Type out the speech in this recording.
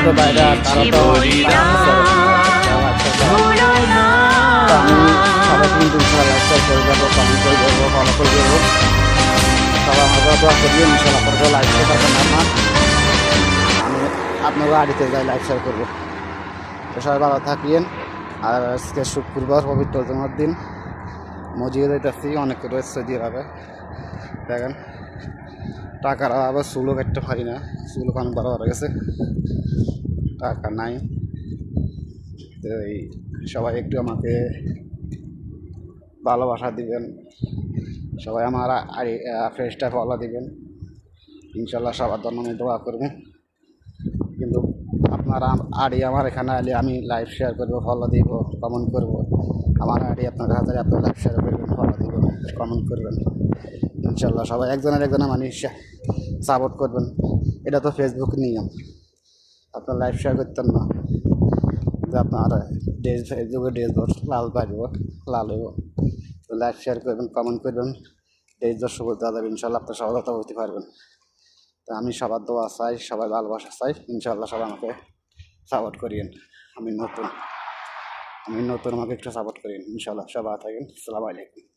ছোট ভাইরা তারা তো আমি সবাই কিন্তু লাইক করে যাবো, কমেন্ট করে যাবো, ফলো করে যাবো। সবাই আমাকে দোয়া করিয়ে ইনশাল্লাহ করবো, লাইক শেয়ার করবেন আমার, আমি আপনাকে আড়িতে যাই লাইক শেয়ার করবো। তো সবাই ভালো থাকিয়েন। আর আজকে শুক্রবার পবিত্র জুমার দিন, মসজিদে যাইতেছি, অনেকে রয়েছে যেভাবে দেখেন টাকার আবার চুলও কাটতে পারি না, চুল অনেক বড় হয়ে গেছে, টাকা নাই। তো এই সবাই একটু আমাকে ভালোবাসা দিবেন, সবাই আমার ফ্রেশটা ফলো দিবেন, ইনশাল্লাহ সবার জন্য আমি দোয়া করবো। কিন্তু আপনারা আমার এখানে আলে আমি লাইভ শেয়ার করবো, ফলো দিব, কমেন্ট করবো। আমার আপনার কাছে আপনি লাইভ শেয়ার করবেন, ফলো দিবেন, কমেন্ট করবেন, ইনশাল্লাহ সবাই একজনের মানুষ সাপোর্ট করবেন। এটা তো ফেসবুক নিয়ম, আপনার লাইভ শেয়ার করতেন না যে আপনার ফেসবুকে লাল পাইব, লাল হইব। তো লাইভ শেয়ার করবেন, কমেন্ট করবেন, সবুজ দেওয়া যাবে, ইনশাল্লাহ আপনার সহজতা হতে পারবেন। তো আমি সবার দোয়া চাই, সবাই ভালোবাসা চাই, ইনশাল্লাহ সবাই আমাকে সাপোর্ট করিয়েন। আমি নতুন আমাকে একটু সাপোর্ট করিয়েন, ইনশাল্লাহ সবাই থাকেন। আসসালামু আলাইকুম।